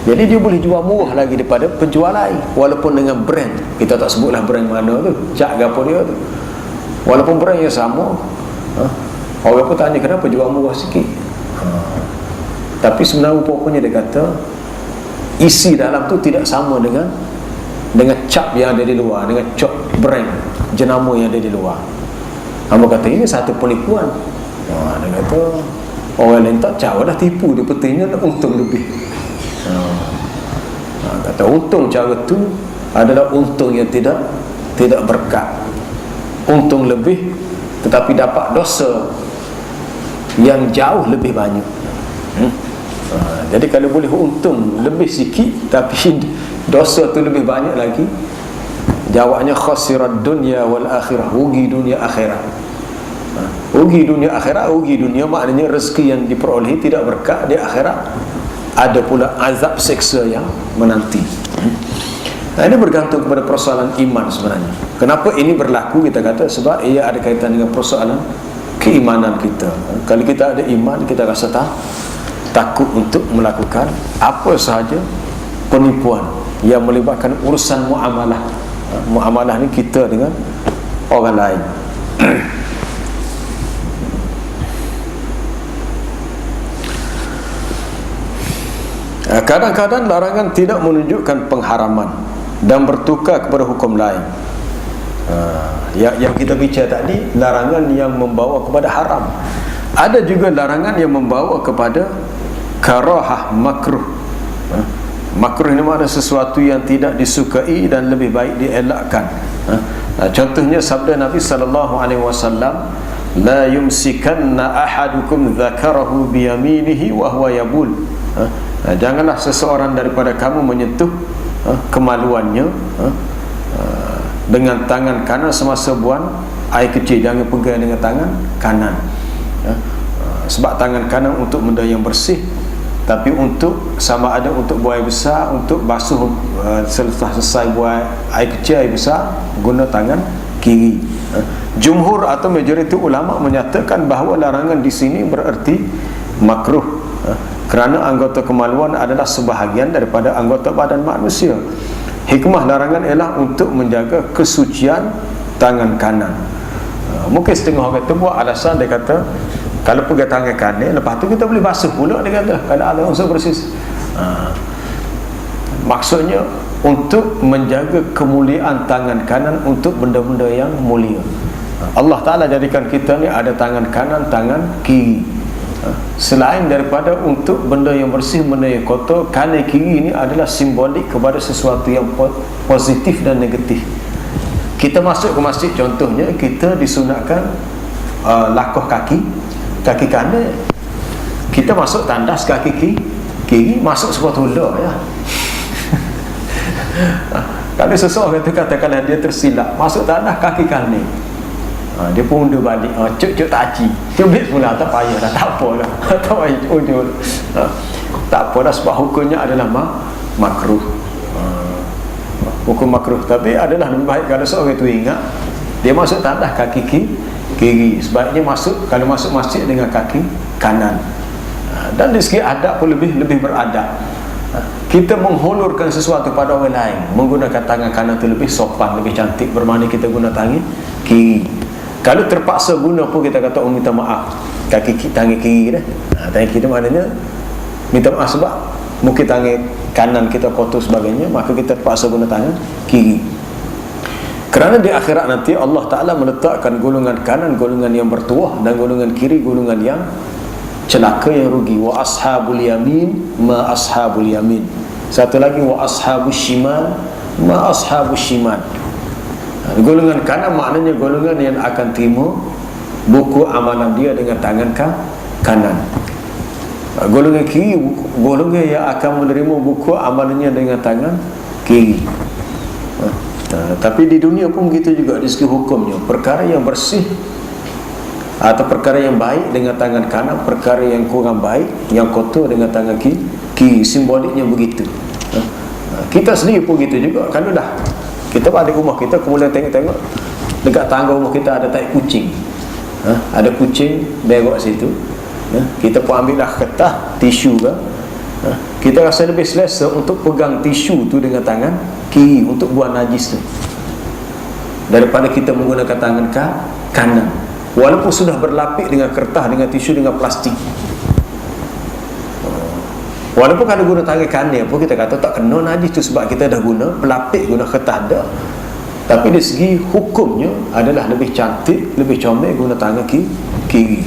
A: Jadi dia boleh jual murah lagi daripada penjual lain, walaupun dengan brand, kita tak sebutlah brand mana tu, cak gapo dia tu, walaupun brand yang sama, orang pun tanya kenapa jual murah sikit. Tapi sebenarnya pokoknya dia kata isi dalam tu tidak sama dengan cap yang ada di luar, dengan cap brand jenama yang ada di luar. Hamba kata ini satu penipuan. Dia kata orang lain tak cawa dah tipu, dia petinya nak untung lebih. Kata untung cara tu adalah untung yang tidak berkat, untung lebih tetapi dapat dosa yang jauh lebih banyak. Jadi kalau boleh untung lebih sikit tapi dosa tu lebih banyak lagi, jawabnya khasirat dunya wal akhirah, rugi dunia akhirat. Rugi dunia akhirat, rugi dunia maknanya rezeki yang diperolehi tidak berkat di akhirat, ada pula azab seksa yang menanti. Ini bergantung kepada persoalan iman sebenarnya. Kenapa ini berlaku kita kata? Sebab ia ada kaitan dengan persoalan keimanan kita. Kalau kita ada iman, kita rasa takut untuk melakukan apa sahaja penipuan yang melibatkan urusan muamalah. Muamalah ni kita dengan orang lain. Kadang-kadang larangan tidak menunjukkan pengharaman dan bertukar kepada hukum lain. Yang kita bicara tadi, larangan yang membawa kepada haram. Ada juga larangan yang membawa kepada karahah, makruh. Makruh ini makna sesuatu yang tidak disukai dan lebih baik dielakkan. Contohnya sabda Nabi SAW, la yumsikanna ahadukum dzakarahu biyaminihi wa huwa yabul. Janganlah seseorang daripada kamu menyentuh kemaluannya dengan tangan kanan semasa buang air kecil. Jangan pegang dengan tangan kanan, sebab tangan kanan untuk benda yang bersih, tapi untuk sama ada untuk buang air besar, untuk basuh selepas selesai buang air kecil, air besar, guna tangan kiri. Jumhur atau majoriti ulama menyatakan bahawa larangan di sini bererti makruh, kerana anggota kemaluan adalah sebahagian daripada anggota badan manusia. Hikmah larangan ialah untuk menjaga kesucian tangan kanan. Mungkin setengah orang tu buat alasan, dia kata kalau pegang tangan kanan, lepas tu kita boleh basuh pula, dia kata kalau ada unsur bersih. Maksudnya untuk menjaga kemuliaan tangan kanan untuk benda-benda yang mulia. Allah Ta'ala jadikan kita ni ada tangan kanan, tangan kiri. Selain daripada untuk benda yang bersih, benda yang kotor, kanan kiri ini adalah simbolik kepada sesuatu yang positif dan negatif. Kita masuk ke masjid contohnya, kita disunatkan lakuh kaki kanan. Kita masuk tandas kaki kiri, masuk sebuah tolak ya. Kalau seseorang itu katakanlah dia tersilap masuk tandas kaki kanan, dia pun undur balik, cuk taci, cubit pula, tak payah dah, tak apa dah, tak payah undur, tak apa dah, sebab hukumnya adalah makruh, hukum makruh. Tapi adalah lebih baik kalau seorang itu ingat dia masuk tandas kaki kiri, sebaiknya kalau masuk masjid dengan kaki kanan. Dan dari segi adab pun lebih beradab. Kita menghulurkan sesuatu pada orang lain menggunakan tangan kanan itu lebih sopan, lebih cantik, bermakna kita guna tangan kiri. Kalau terpaksa guna pun kita kata minta maaf, tangan kiri dah. Tangan kiri maknanya minta maaf sebab mungkin tangan kanan kita kotor sebagainya, maka kita terpaksa guna tangan kiri. Kerana di akhirat nanti Allah Ta'ala meletakkan golongan kanan, golongan yang bertuah, dan golongan kiri, golongan yang celaka, yang rugi. Wa ashabul yamin ma ashabul yamin. Satu lagi wa ashabus shimal ma ashabus shimal. Golongan kanan maknanya golongan yang akan terima buku amalan dia dengan tangan kanan. Golongan kiri, golongan yang akan menerima buku amalannya dengan tangan kiri. Tapi di dunia pun begitu juga dari segi hukumnya. Perkara yang bersih atau perkara yang baik dengan tangan kanan, perkara yang kurang baik, yang kotor dengan tangan kiri. Simboliknya begitu. Kita sendiri pun begitu juga. Kalau dah kita ada rumah kita, kemudian tengok dekat tangga rumah kita ada tai kucing, ada kucing berok situ, kita pun ambil dah kertas, tisu ke, Kita rasa lebih selesa untuk pegang tisu tu dengan tangan kiri untuk buang najis tu daripada kita menggunakan tangan kanan, walaupun sudah berlapik dengan kertas, dengan tisu, dengan plastik. Walaupun kalau guna tangan kanan pun kita kata tak kena najis tu sebab kita dah guna pelapik, guna kertas dah. Tapi dari segi hukumnya adalah lebih cantik, lebih comel guna tangan kiri.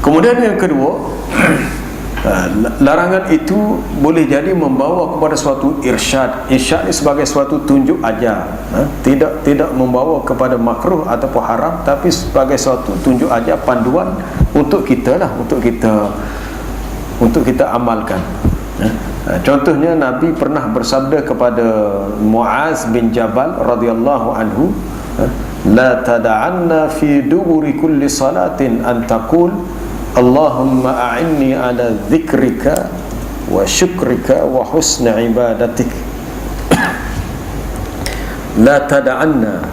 A: Kemudian yang kedua, larangan itu boleh jadi membawa kepada suatu irsyad. Irsyad ini sebagai suatu tunjuk ajar, tidak membawa kepada makruh ataupun haram, tapi sebagai suatu tunjuk ajar, panduan untuk kita lah, untuk kita amalkan. Contohnya Nabi pernah bersabda kepada Muaz bin Jabal radhiyallahu anhu, la tada'anna fi duburi kulli salatin an taqul Allahumma a'inni ala dzikrika wa syukrika wa husni ibadatik. La tada'anna,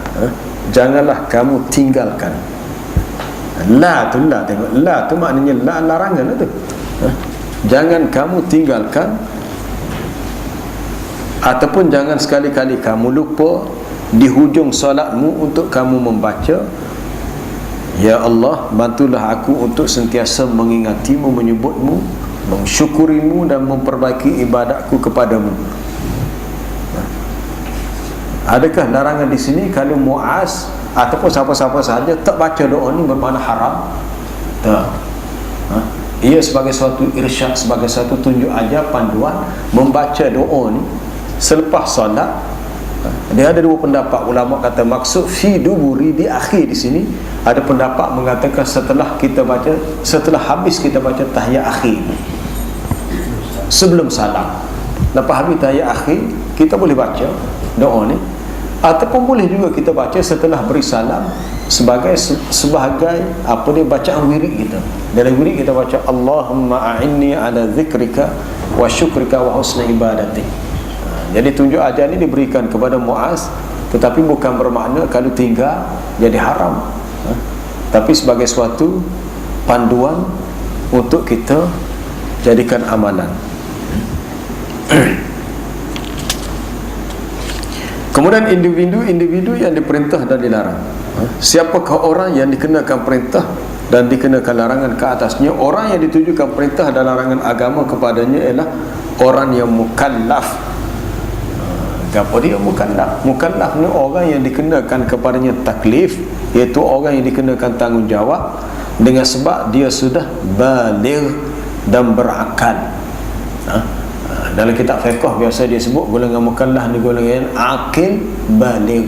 A: janganlah kamu tinggalkan. La tu tengok, la tu maknanya larangan tu. Jangan kamu tinggalkan, ataupun jangan sekali-kali kamu lupa di hujung solatmu untuk kamu membaca, ya Allah, bantulah aku untuk sentiasa mengingatimu, menyebutmu, mensyukurimu dan memperbaiki ibadatku kepadamu. Adakah larangan di sini kalau Muaz ataupun siapa-siapa sahaja tak baca doa ni bermakna haram? Tak. Ia sebagai suatu irsyad, sebagai suatu tunjuk ajar, panduan membaca doa ni selepas solat. Dia ada dua pendapat ulama kata maksud fi duburi di akhir di sini. Ada pendapat mengatakan setelah kita baca, setelah habis kita baca tahiyat akhir, sebelum salam. Lepas habis tahiyat akhir kita boleh baca doa ni, ataupun boleh juga kita baca setelah beri salam sebagai apa dia, bacaan wirid kita. Dalam wirid kita baca Allahumma a'inni ala dzikrika wa syukrika wa husni ibadatik. Jadi tunjuk ajar ni diberikan kepada Muaz, tetapi bukan bermakna kalau tinggal jadi haram, tapi sebagai suatu panduan untuk kita jadikan amalan. Kemudian individu yang diperintah dan dilarang. Siapakah orang yang dikenakan perintah dan dikenakan larangan ke atasnya? Orang yang ditujukan perintah dan larangan agama kepadanya ialah orang yang mukallaf. Apa dia mukallaf? Mukallaf ni orang yang dikenakan kepadanya taklif, iaitu orang yang dikenakan tanggungjawab dengan sebab dia sudah baligh dan berakal. Dalam kitab fiqh biasa dia sebut golongan mukallaf ni golongan akil baligh.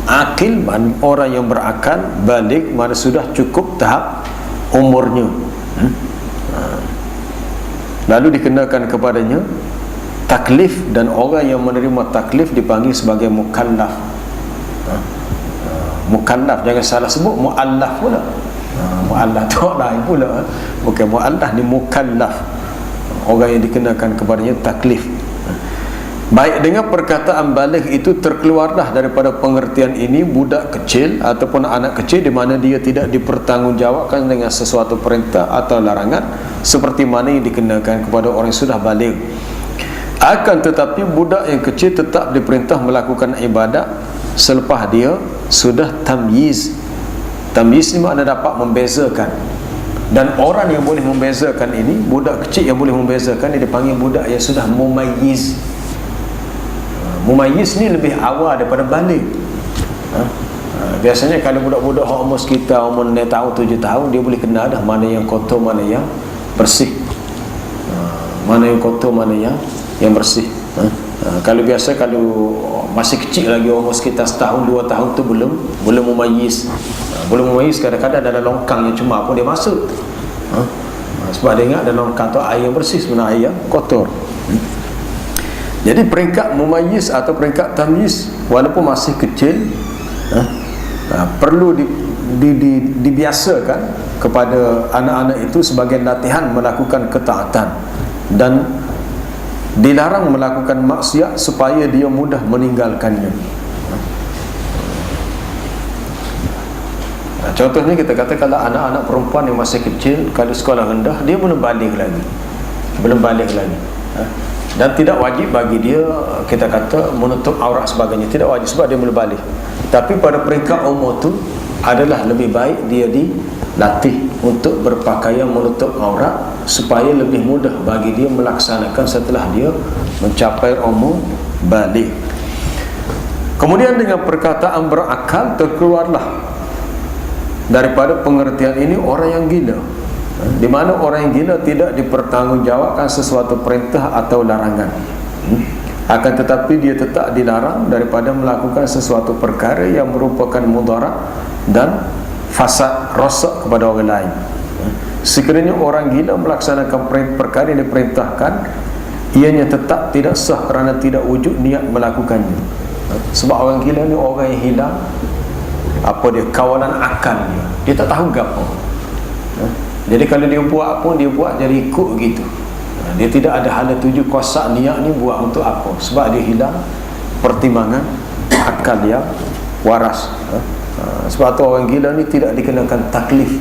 A: Akil orang yang berakal, baligh mana sudah cukup tahap umurnya. Lalu dikenakan kepadanya taklif, dan orang yang menerima taklif dipanggil sebagai mukallaf. Mukallaf, jangan salah sebut muallaf pula. Muallaf tu lain pula, bukan muallaf ni mukallaf, orang yang dikenakan kepadanya taklif. Baik, dengan perkataan baligh itu terkeluarlah daripada pengertian ini budak kecil ataupun anak kecil di mana dia tidak dipertanggungjawabkan dengan sesuatu perintah atau larangan seperti mana yang dikenakan kepada orang yang sudah baligh. Akan tetapi budak yang kecil tetap diperintah melakukan ibadat selepas dia sudah tamyiz. Tamyiz ni makna dapat membezakan. Dan orang yang boleh membezakan ini, budak kecil yang boleh membezakan, dia dipanggil budak yang sudah mumayyiz. Mumayyiz ni lebih awal daripada baligh. Biasanya kalau budak-budak umur sekitar umur 6 tahun, 7 tahun, dia boleh kenal dah mana yang kotor, mana yang bersih. Mana yang kotor, mana yang bersih. Kalau biasa kalau masih kecil lagi umur sekitar setahun 2 tahun tu belum mumayyiz. Belum mumayyiz, kadang-kadang ada longkang yang cuma pun dia masuk. Sebab dia ingat dalam longkang tu air yang bersih, sebenarnya air yang kotor. Jadi peringkat mumayyiz atau peringkat tamyiz walaupun masih kecil, perlu dibiasakan kepada anak-anak itu sebagai latihan melakukan ketaatan, dan dilarang melakukan maksiat supaya dia mudah meninggalkannya. Contohnya kita kata kalau anak-anak perempuan yang masih kecil, kalau sekolah rendah, dia belum baligh lagi, belum balik lagi. Dan tidak wajib bagi dia, kita kata, menutup aurat sebagainya, tidak wajib sebab dia belum balik. Tapi pada peringkat umur tu adalah lebih baik dia dilatih untuk berpakaian menutup aurat supaya lebih mudah bagi dia melaksanakan setelah dia mencapai umur balik. Kemudian dengan perkataan berakal terkeluarlah daripada pengertian ini orang yang gila, di mana orang yang gila tidak dipertanggungjawabkan sesuatu perintah atau larangan, akan tetapi dia tetap dilarang daripada melakukan sesuatu perkara yang merupakan mudarat dan fasad, rosak kepada orang lain. Sekiranya orang gila melaksanakan perkara yang diperintahkan, ianya tetap tidak sah kerana tidak wujud niat melakukannya. Sebab orang gila ni orang yang hilang apa dia, kawalan akal dia tak tahu gapo. Jadi kalau dia buat apa, dia buat jadi ikut begitu. Dia tidak ada hala tuju kosak niat ni buat untuk apa, sebab dia hilang pertimbangan akal yang waras. Sebab tu orang gila ni tidak dikenakan taklif.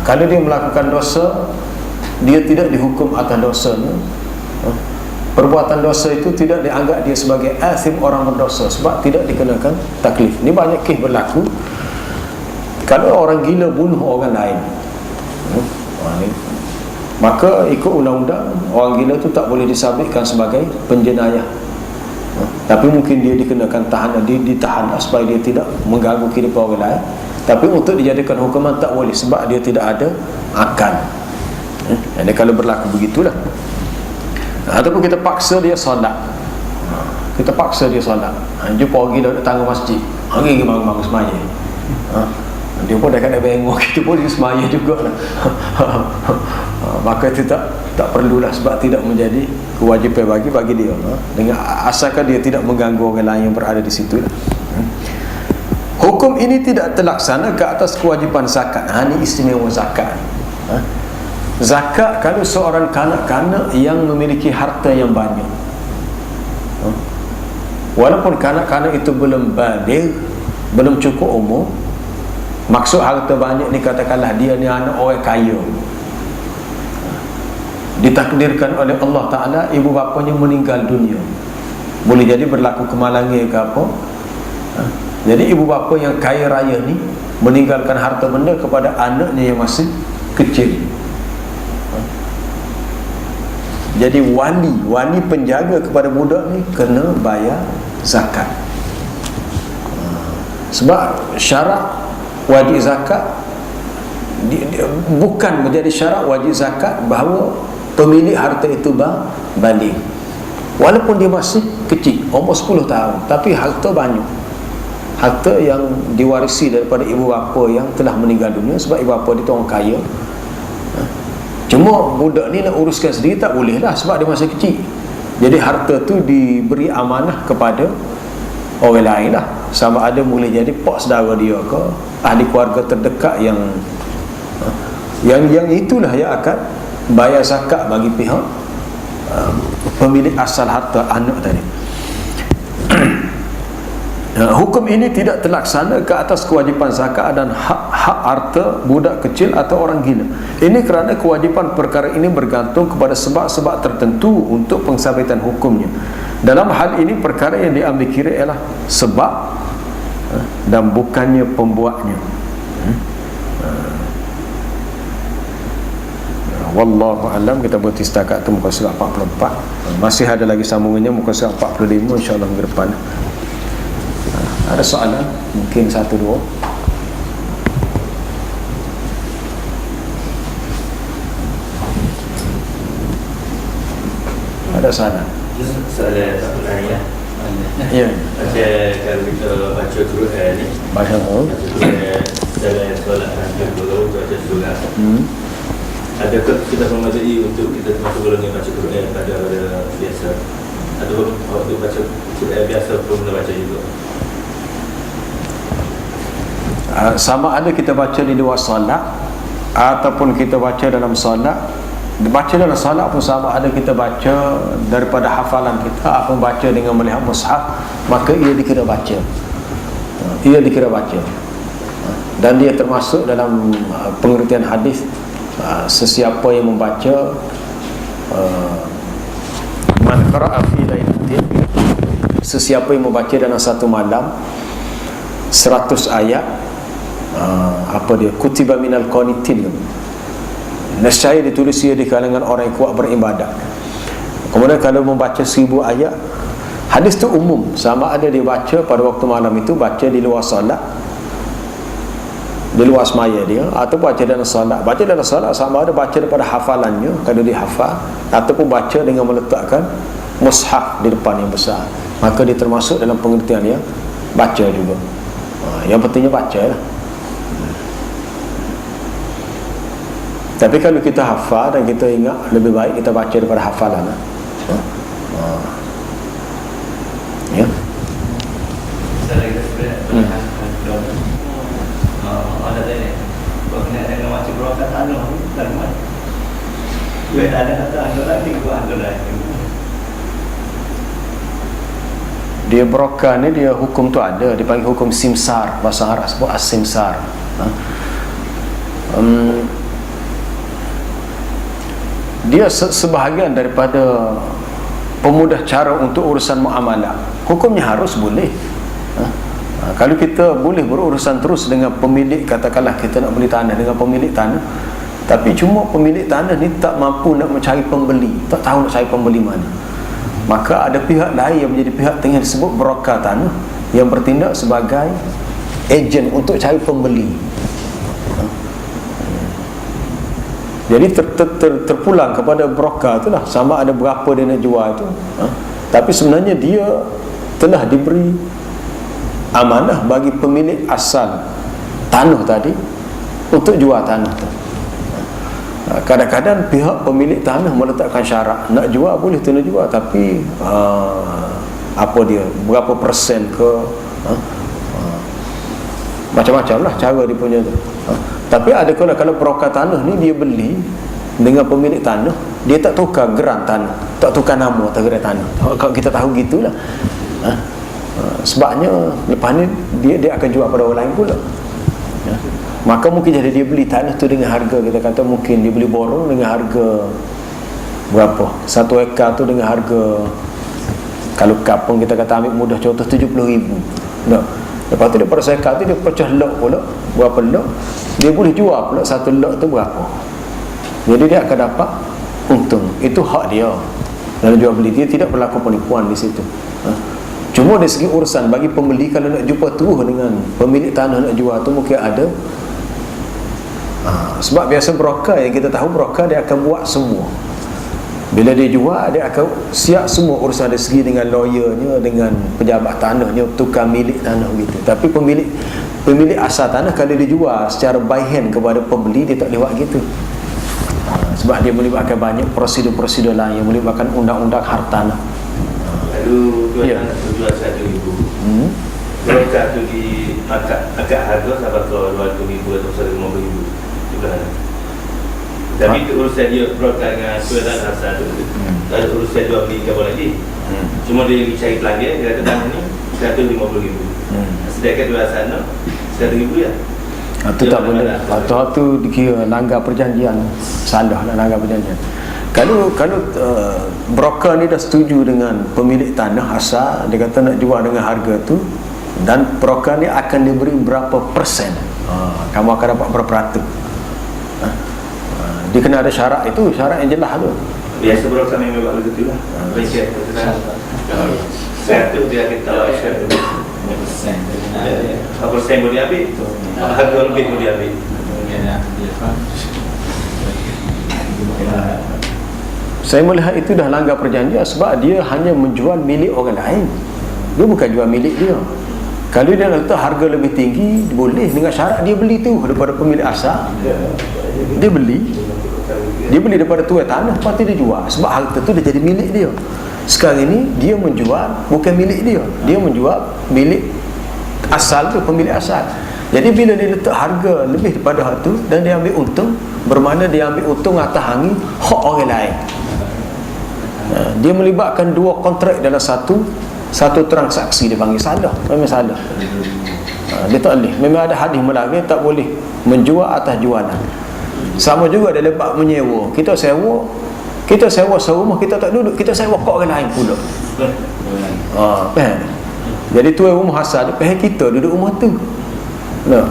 A: Kalau dia melakukan dosa, dia tidak dihukum atas dosanya. Perbuatan dosa itu tidak dianggap dia sebagai asim, orang berdosa, sebab tidak dikenakan taklif. Ini banyak kes berlaku kalau orang gila bunuh orang lain. Maka ikut undang-undang, orang gila itu tak boleh disabitkan sebagai penjenayah. Tapi mungkin dia dikenakan tahanan, dia ditahan supaya dia tidak mengganggu kehidupan orang lain. Tapi untuk dijadikan hukuman tak boleh, sebab dia tidak ada akal. Jadi kalau berlaku begitulah. Ataupun kita paksa dia solat, kita paksa dia solat, jumpa orang gila datang ke masjid, hari ni bangun-bangun semaya, dia pun dah kena bengok, kita pun dia semaya juga lah. Maka itu tak perlulah, sebab tidak menjadi kewajipan bagi dia, dengan asalkan dia tidak mengganggu orang lain yang berada di situ. Hukum ini tidak terlaksana ke atas kewajipan zakat. Ini istimewa zakat. Zakat kalau seorang kanak-kanak yang memiliki harta yang banyak, walaupun kanak-kanak itu belum baligh, belum cukup umur, maksud harta banyak ni katakanlah dia ni anak orang kaya, ditakdirkan oleh Allah Ta'ala ibu bapanya meninggal dunia, boleh jadi berlaku kemalangan ke apa. Jadi ibu bapa yang kaya raya ni meninggalkan harta benda kepada anaknya yang masih kecil. Jadi wali penjaga kepada budak ni kena bayar zakat. Sebab syarat wajib zakat bukan menjadi syarat wajib zakat bahawa pemilik harta itu baligh. Walaupun dia masih kecil, umur 10 tahun, tapi harta banyak. Harta yang diwarisi daripada ibu bapa yang telah meninggal dunia, sebab ibu bapa dia tu orang kaya. Cuma budak ni nak uruskan sendiri tak boleh lah, sebab dia masih kecil. Jadi harta tu diberi amanah kepada orang lain lah, sama ada boleh jadi pak saudara dia ke ahli keluarga terdekat yang itulah yang akan bayar zakat bagi pihak pemilik asal harta anak tadi. Hukum ini tidak terlaksana ke atas kewajipan zakat dan hak harta budak kecil atau orang gila. Ini kerana kewajipan perkara ini bergantung kepada sebab-sebab tertentu untuk pengsabitan hukumnya. Dalam hal ini perkara yang diambil kira ialah sebab dan bukannya pembuatnya. Wallahu alam. Kita berhenti setakat tu muka surat 44. Masih ada lagi sambungannya muka surat 45 insya-Allah minggu depan. Ada soalan? Mungkin satu dua. Ada soalan?
C: Soalan satu lagi ya.
A: Ya.
C: Kalau kita baca Quran ni,
A: Baca
C: Quran dalam solat hampir dulu baca surah. Adakah kita memadai untuk kita masuk golongan baca Quran pada biasa? Ataupun waktu baca Quran biasa pun kita baca juga?
A: Sama ada kita baca di luar solat ataupun kita baca dalam solat. Baca dalam solat pun sama ada kita baca daripada hafalan kita ataupun baca dengan melihat mushaf, maka ia dikira baca. Ia dikira baca. Dan dia termasuk dalam pengertian hadis, sesiapa yang membaca man qara'a fi lailatin, sesiapa yang membaca dalam satu malam 100 ayat, apa dia, kutiba minal qanitin, nescaya ditulis ia di kalangan orang yang kuat beribadat. Kemudian kalau membaca 1000 ayat, hadis tu umum, sama ada dia baca pada waktu malam itu, baca di luar solat, di luar semaya dia, atau baca dalam solat. Baca dalam solat sama ada baca daripada hafalannya kalau dia hafal, ataupun baca dengan meletakkan mushaf di depan yang besar, maka dia termasuk dalam pengertian dia baca juga. Yang pentingnya baca lah. Tapi kalau kita hafal dan kita ingat, lebih baik kita baca daripada hafalan lah. Ya.
C: Saya lagi sebenarnya ada tadi, kalau kena dengan macam berokat anu, dan mana? Gue ada kata anu lagi, gue anu lagi.
A: Dia broka ni, dia hukum tu ada, dipanggil hukum simsar, bahasa Arab sebut as-simsar. Dia sebahagian daripada pemudah cara untuk urusan muamalah. Hukumnya harus boleh. Kalau kita boleh berurusan terus dengan pemilik, katakanlah kita nak beli tanah dengan pemilik tanah, tapi cuma pemilik tanah ni tak mampu nak mencari pembeli, tak tahu nak cari pembeli mana, maka ada pihak lain yang menjadi pihak yang disebut broker tanah, yang bertindak sebagai ejen untuk cari pembeli. Jadi terpulang kepada broker itulah, sama ada berapa dia nak jual itu. Tapi sebenarnya dia telah diberi amanah bagi pemilik asal tanah tadi untuk jual tanah tu. Kadang-kadang pihak pemilik tanah meletakkan syarat, nak jual boleh tu nak jual, tapi apa dia, berapa persen ke, macam-macam lah cara dia punya tu. Tapi ada kalau broker tanah ni dia beli dengan pemilik tanah, dia tak tukar geran tanah, tak tukar nama atau geran tanah. Kalau kita tahu gitulah, sebabnya lepas ni dia akan jual pada orang lain pula. Maka mungkin jadi dia beli tanah tu dengan harga, kita kata mungkin dia beli borong dengan harga berapa, 1 ekar tu dengan harga, kalau kapung kita kata ambil mudah contoh 70,000. Tak. Lepas tu dia pada sekar tu dia pecah lok pula, berapa lok, dia boleh jual pula satu lok tu berapa. Jadi dia akan dapat untung. Itu hak dia dalam jual beli. Dia tidak berlaku penipuan di situ. Cuma dari segi urusan bagi pembeli, kalau nak jumpa terus dengan pemilik tanah nak jual tu mungkin ada. Sebab biasa broker yang kita tahu, broker dia akan buat semua. Bila dia jual, dia akan siap semua urusan dari segi dengan lawyernya, dengan pejabat tanahnya, tukar milik tanah gitu. Tapi pemilik asal tanah kalau dia jual secara by hand kepada pembeli, dia tak boleh buat gitu. Sebab dia melibatkan banyak prosedur-prosedur lain yang melibatkan undang-undang hartanah.
C: Lalu tuan nak jual 1,000. Broker tu di akad harga sampai ke 200,000 atau 150,000. Tapi urusan dia broker dengan tuan asal tu, tak ada urusan jual beli apa lagi. Cuma dia cari pelanggan, dia kata tanah ni 150,000. Sedangkan tuan asal nak 100,000 ya.
A: Itu tak boleh. Atau tu dikira langgar perjanjian. Salah nak langgar perjanjian. Kalau broker ni dah setuju dengan pemilik tanah asal, dia kata nak jual dengan harga tu, dan broker ni akan diberi berapa persen, kamu akan dapat berapa ratus. Dia kena ada syarat itu, syarat yang jelas tu.
C: Biasa broker memang buat begitu lah. Saya tu dia akan tahu syarat tu. Apa persen boleh ambil, harga lebih boleh ambil.
A: Saya melihat itu dah langgar perjanjian, sebab dia hanya menjual milik orang lain, dia bukan jual milik dia. Kalau dia letak harga lebih tinggi, boleh, dengan syarat dia beli tu daripada pemilik asal. Dia beli daripada tuan tanah, lepas tu dia jual, sebab harta tu dah jadi milik dia. Sekarang ini dia menjual bukan milik dia, dia menjual milik asal tu, pemilik asal. Jadi bila dia letak harga lebih daripada hak tu dan dia ambil untung, bermakna dia ambil untung atas angin hak orang lain. Dia melibatkan dua kontrak dalam satu transaksi, dia panggil salah. Memang salah. Dia tak boleh. Memang ada hadis melarang tak boleh menjual atas jualan. Sama juga dalam bab menyewa. Kita sewa Kita sewa serumah, kita tak duduk, kita sewa kat orang lain pula. Faham? Jadi tuan rumah asal dia kita duduk rumah tu. Nah.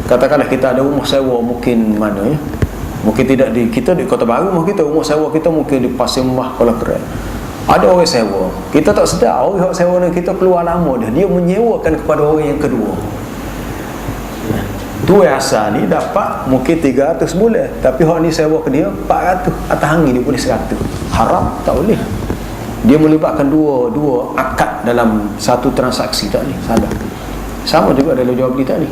A: Katakanlah kita ada rumah sewa mungkin mana ya? Mungkin tidak di kita di Kota Baru, rumah sewa kita mungkin di Pasir Mah Kuala Keren. Ada orang sewa. Kita tak sedar orang sewa ni kita keluar nama dia menyewakan kepada orang yang kedua. Tuan asal ni dapat mungkin 300 bulan, tapi hak ni sewa ke dia 400, atas angin dia boleh 100. Haram, tak boleh. Dia melibatkan dua akad dalam satu transaksi, tak ni salah. Sama juga dalam jual beli tadi.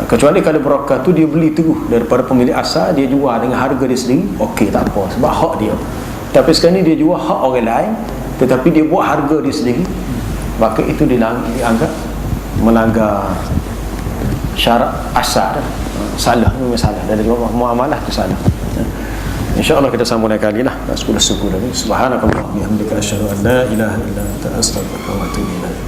A: Kecuali kalau broker tu dia beli teruh daripada pemilik asal, dia jual dengan harga dia sendiri, okey, tak apa, sebab hak dia. Tapi sekarang ni dia jual hak orang lain, tetapi dia buat harga dia sendiri, maka itu dianggap melanggar syarat asal. Salah, memang salah. Dari muamalah tu salah. InsyaAllah kita sambung lain kali lah. 10 suku lagi. Subhanakallah bihamdika asyhadu an la ilaha illa anta astaghfiruka wa atubu ilaik.